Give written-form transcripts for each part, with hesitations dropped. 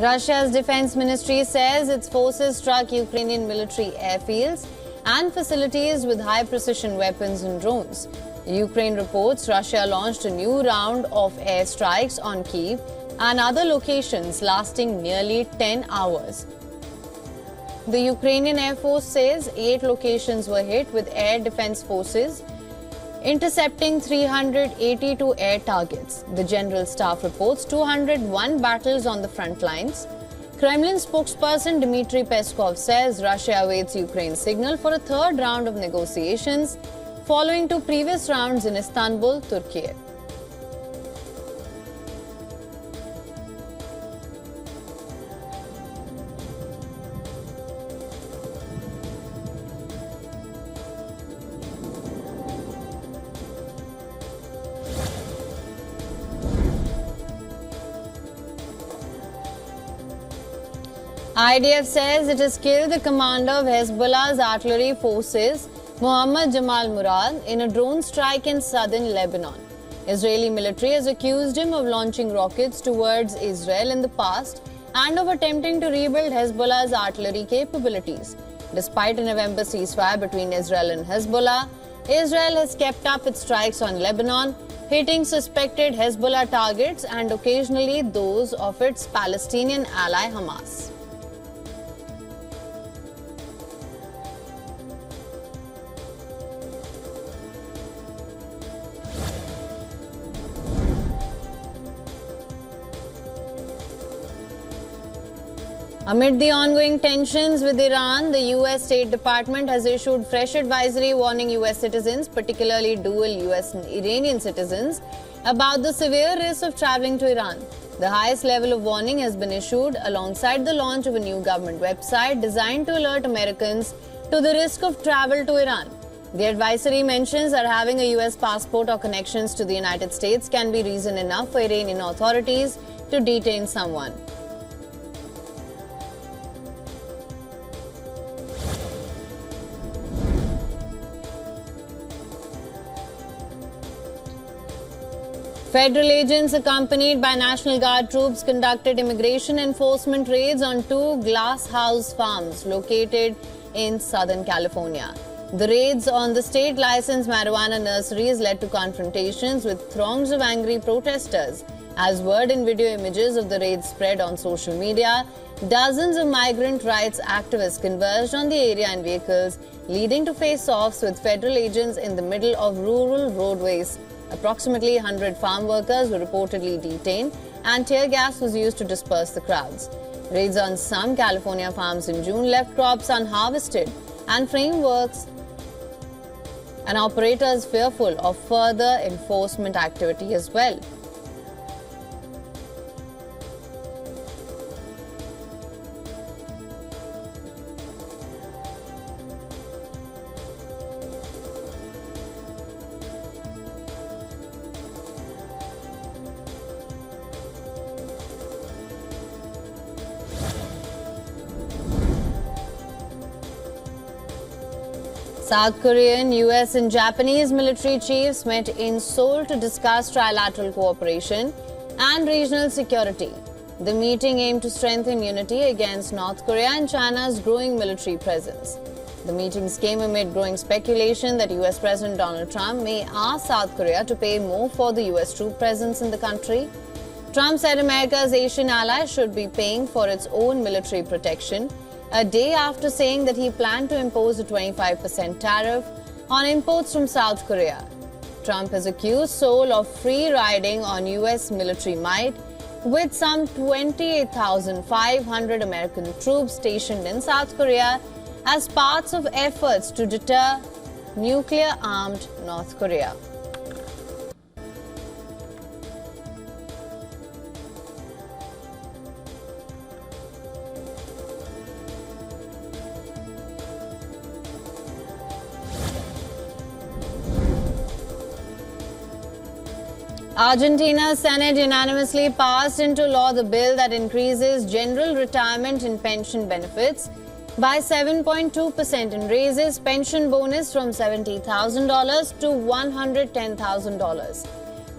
Russia's defense ministry says its forces struck Ukrainian military airfields and facilities with high-precision weapons and drones. Ukraine reports Russia launched a new round of airstrikes on Kyiv and other locations lasting nearly 10 hours. The Ukrainian Air Force says 8 locations were hit, with air defense forces intercepting 382 air targets. The General Staff reports 201 battles on the front lines. Kremlin spokesperson Dmitry Peskov says Russia awaits Ukraine's signal for a third round of negotiations following 2 previous rounds in Istanbul, Turkey. IDF says it has killed the commander of Hezbollah's artillery forces, Mohammad Jamal Murad, in a drone strike in southern Lebanon. Israeli military has accused him of launching rockets towards Israel in the past and of attempting to rebuild Hezbollah's artillery capabilities. Despite a November ceasefire between Israel and Hezbollah, Israel has kept up its strikes on Lebanon, hitting suspected Hezbollah targets and occasionally those of its Palestinian ally Hamas. Amid the ongoing tensions with Iran, the U.S. State Department has issued fresh advisory warning U.S. citizens, particularly dual U.S. and Iranian citizens, about the severe risk of traveling to Iran. The highest level of warning has been issued alongside the launch of a new government website designed to alert Americans to the risk of travel to Iran. The advisory mentions that having a U.S. passport or connections to the United States can be reason enough for Iranian authorities to detain someone. Federal agents accompanied by National Guard troops conducted immigration enforcement raids on 2 glass house farms located in Southern California. The raids on the state-licensed marijuana nurseries led to confrontations with throngs of angry protesters. As word and video images of the raids spread on social media, dozens of migrant rights activists converged on the area in vehicles, leading to face-offs with federal agents in the middle of rural roadways. Approximately 100 farm workers were reportedly detained, and tear gas was used to disperse the crowds. Raids on some California farms in June left crops unharvested and frameworks and operators fearful of further enforcement activity as well. South Korean, US and Japanese military chiefs met in Seoul to discuss trilateral cooperation and regional security. The meeting aimed to strengthen unity against North Korea and China's growing military presence. The meetings came amid growing speculation that US President Donald Trump may ask South Korea to pay more for the US troop presence in the country. Trump said America's Asian ally should be paying for its own military protection, a day after saying that he planned to impose a 25% tariff on imports from South Korea. Trump has accused Seoul of free-riding on US military might, with some 28,500 American troops stationed in South Korea as parts of efforts to deter nuclear-armed North Korea. Argentina's Senate unanimously passed into law the bill that increases general retirement and pension benefits by 7.2% and raises pension bonus from $70,000 to $110,000.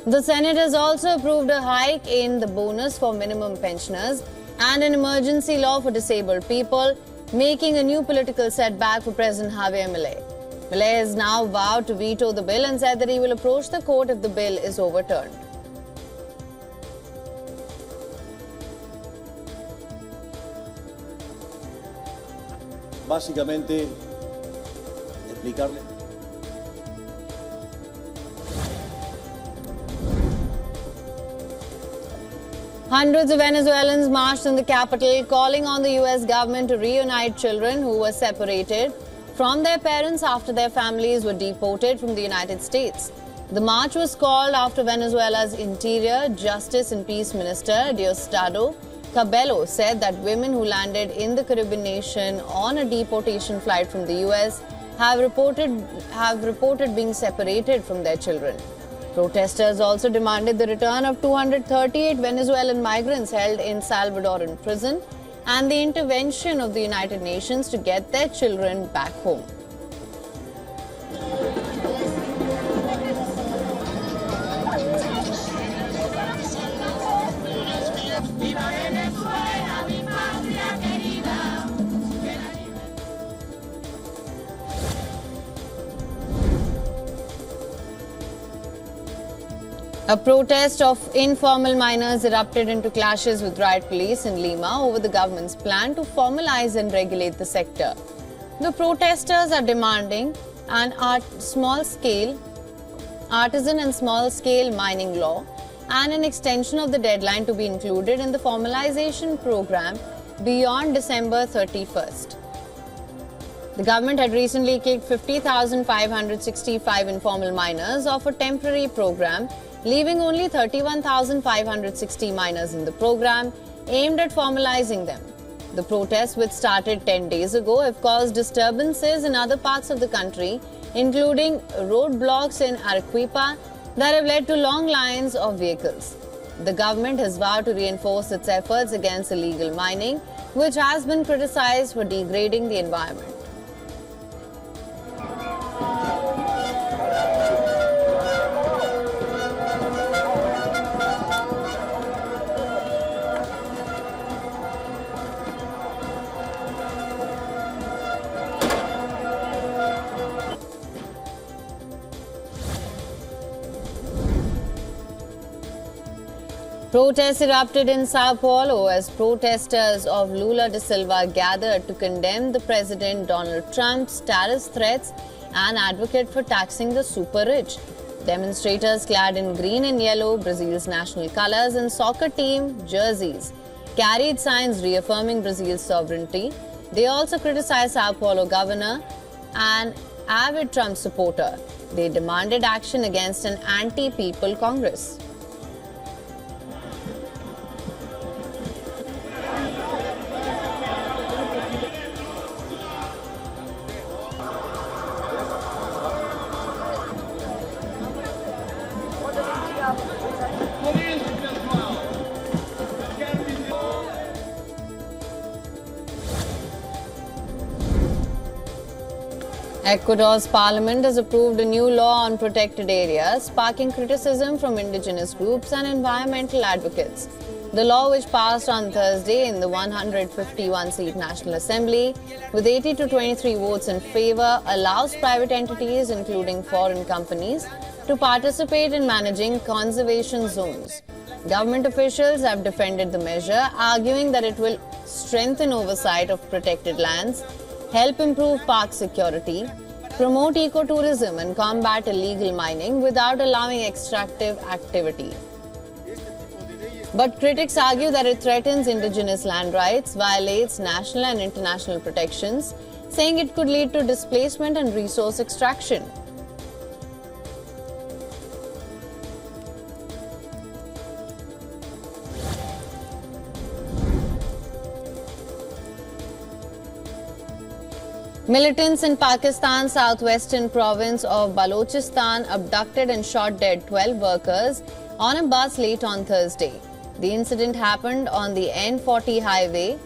The Senate has also approved a hike in the bonus for minimum pensioners and an emergency law for disabled people, making a new political setback for President Javier Milei. Milei has now vowed to veto the bill and said that he will approach the court if the bill is overturned. Básicamente, explicarle. Hundreds of Venezuelans marched in the capital, calling on the U.S. government to reunite children who were separated from their parents after their families were deported from the United States. The march was called after Venezuela's Interior, Justice and Peace Minister, Diosdado Cabello, said that women who landed in the Caribbean nation on a deportation flight from the U.S. have reported being separated from their children. Protesters also demanded the return of 238 Venezuelan migrants held in Salvadoran prison and the intervention of the United Nations to get their children back home. A protest of informal miners erupted into clashes with riot police in Lima over the government's plan to formalize and regulate the sector. The protesters are demanding an artisan and small-scale mining law and an extension of the deadline to be included in the formalization program beyond December 31st. The government had recently kicked 50,565 informal miners off a temporary program, leaving only 31,560 miners in the program, aimed at formalizing them. The protests, which started 10 days ago, have caused disturbances in other parts of the country, including roadblocks in Arequipa that have led to long lines of vehicles. The government has vowed to reinforce its efforts against illegal mining, which has been criticized for degrading the environment. Protests erupted in Sao Paulo as protesters of Lula da Silva gathered to condemn the President Donald Trump's tariff threats and advocate for taxing the super-rich. Demonstrators clad in green and yellow, Brazil's national colors, and soccer team jerseys carried signs reaffirming Brazil's sovereignty. They also criticized Sao Paulo governor, an avid Trump supporter. They demanded action against an anti-people Congress. Ecuador's parliament has approved a new law on protected areas, sparking criticism from indigenous groups and environmental advocates. The law, which passed on Thursday in the 151-seat National Assembly with 80 to 23 votes in favor, allows private entities, including foreign companies, to participate in managing conservation zones. Government officials have defended the measure, arguing that it will strengthen oversight of protected lands, help improve park security, promote ecotourism and combat illegal mining without allowing extractive activity. But critics argue that it threatens indigenous land rights, violates national and international protections, saying it could lead to displacement and resource extraction. Militants in Pakistan's southwestern province of Balochistan abducted and shot dead 12 workers on a bus late on Thursday. The incident happened on the N40 highway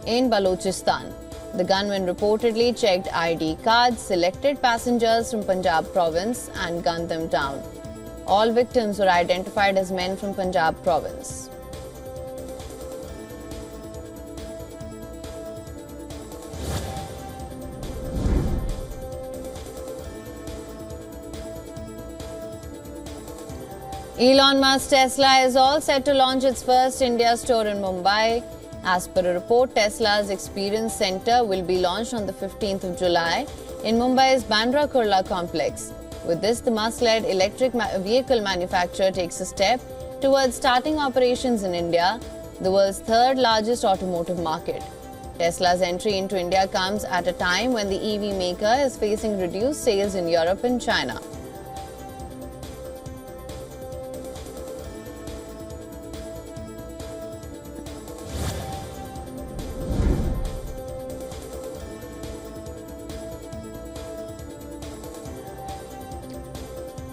in Balochistan. The gunmen reportedly checked ID cards, selected passengers from Punjab province and gunned them down. All victims were identified as men from Punjab province. Elon Musk's Tesla is all set to launch its first India store in Mumbai. As per a report, Tesla's Experience Center will be launched on the 15th of July in Mumbai's Bandra Kurla complex. With this, the Musk-led electric vehicle manufacturer takes a step towards starting operations in India, the world's third largest automotive market. Tesla's entry into India comes at a time when the EV maker is facing reduced sales in Europe and China.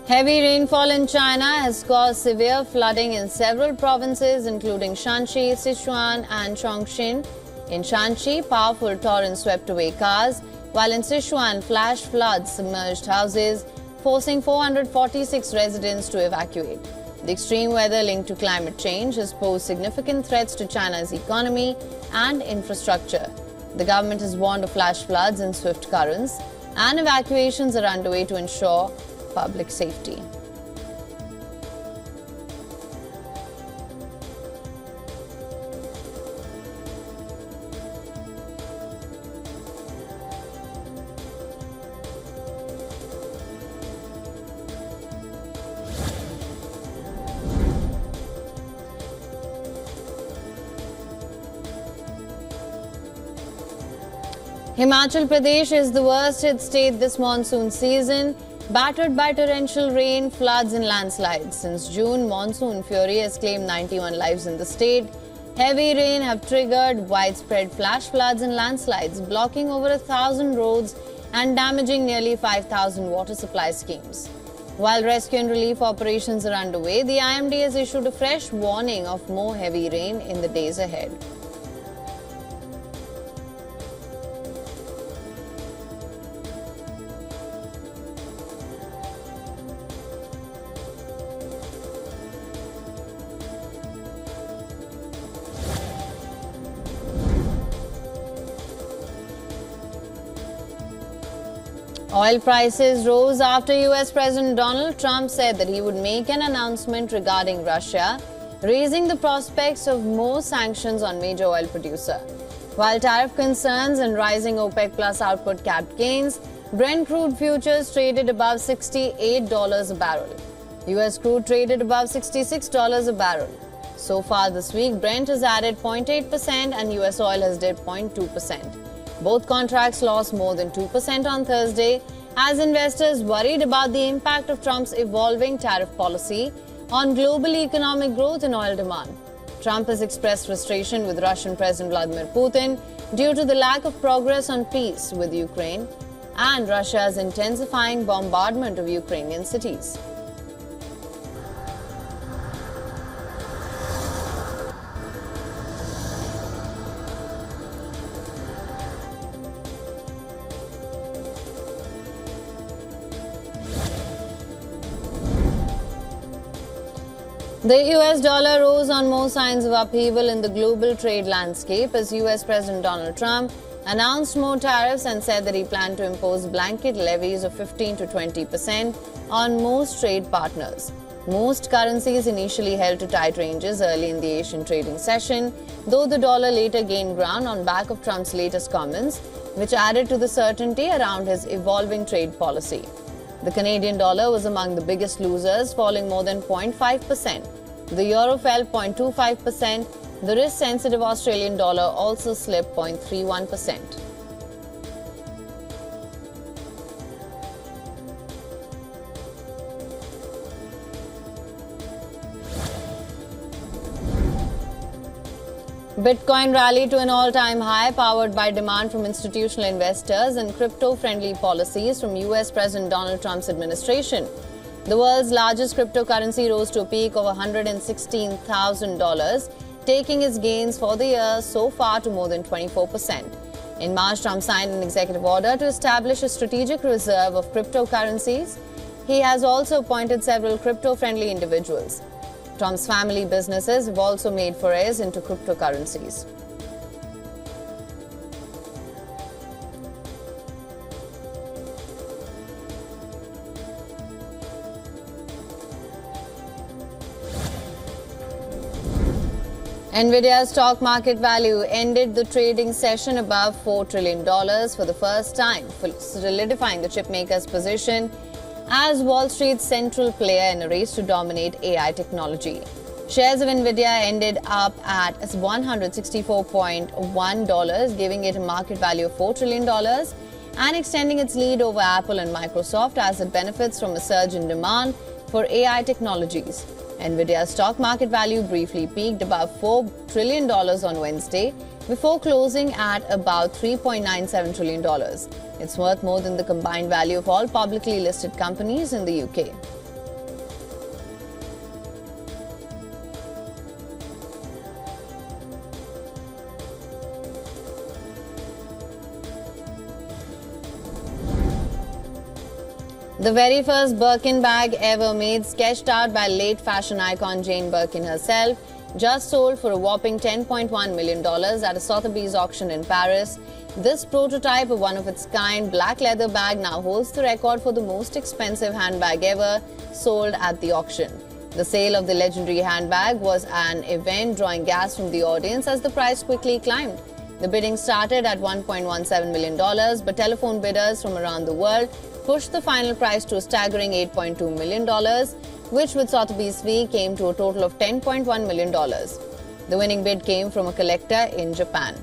Heavy rainfall in China has caused severe flooding in several provinces including Shanxi, Sichuan and Chongqing. In Shanxi, powerful torrents swept away cars, while in Sichuan, flash floods submerged houses, forcing 446 residents to evacuate. The extreme weather linked to climate change has posed significant threats to China's economy and infrastructure. The government has warned of flash floods and swift currents, and evacuations are underway to ensure public safety. Himachal Pradesh is the worst hit state this monsoon season, battered by torrential rain, floods and landslides. Since June, monsoon fury has claimed 91 lives in the state. Heavy rain have triggered widespread flash floods and landslides, blocking over 1,000 roads and damaging nearly 5,000 water supply schemes. While rescue and relief operations are underway, the IMD has issued a fresh warning of more heavy rain in the days ahead. Oil prices rose after US President Donald Trump said that he would make an announcement regarding Russia, raising the prospects of more sanctions on major oil producer. While tariff concerns and rising OPEC Plus output capped gains, Brent crude futures traded above $68 a barrel. US crude traded above $66 a barrel. So far this week, Brent has added 0.8% and US oil has dipped 0.2%. Both contracts lost more than 2% on Thursday as investors worried about the impact of Trump's evolving tariff policy on global economic growth and oil demand. Trump has expressed frustration with Russian President Vladimir Putin due to the lack of progress on peace with Ukraine and Russia's intensifying bombardment of Ukrainian cities. The US dollar rose on more signs of upheaval in the global trade landscape as US President Donald Trump announced more tariffs and said that he planned to impose blanket levies of 15 to 20% on most trade partners. Most currencies initially held to tight ranges early in the Asian trading session, though the dollar later gained ground on back of Trump's latest comments, which added to the certainty around his evolving trade policy. The Canadian dollar was among the biggest losers, falling more than 0.5%. The euro fell 0.25%. The risk-sensitive Australian dollar also slipped 0.31%. Bitcoin rallied to an all-time high, powered by demand from institutional investors and crypto-friendly policies from US President Donald Trump's administration. The world's largest cryptocurrency rose to a peak of $116,000, taking its gains for the year so far to more than 24%. In March, Trump signed an executive order to establish a strategic reserve of cryptocurrencies. He has also appointed several crypto-friendly individuals. Trump's family businesses have also made forays into cryptocurrencies. Nvidia's stock market value ended the trading session above $4 trillion for the first time, solidifying the chipmaker's position as Wall Street's central player in a race to dominate AI technology. Shares of Nvidia ended up at $164.1, giving it a market value of $4 trillion and extending its lead over Apple and Microsoft as it benefits from a surge in demand for AI technologies. Nvidia's stock market value briefly peaked above $4 trillion on Wednesday before closing at about $3.97 trillion. It's worth more than the combined value of all publicly listed companies in the UK. The very first Birkin bag ever made, sketched out by late fashion icon Jane Birkin herself, just sold for a whopping $10.1 million at a Sotheby's auction in Paris. This prototype of one-of-its-kind black leather bag now holds the record for the most expensive handbag ever sold at the auction. The sale of the legendary handbag was an event drawing gas from the audience as the price quickly climbed. The bidding started at $1.17 million, but telephone bidders from around the world pushed the final price to a staggering $8.2 million, which with Sotheby's fee came to a total of $10.1 million. The winning bid came from a collector in Japan.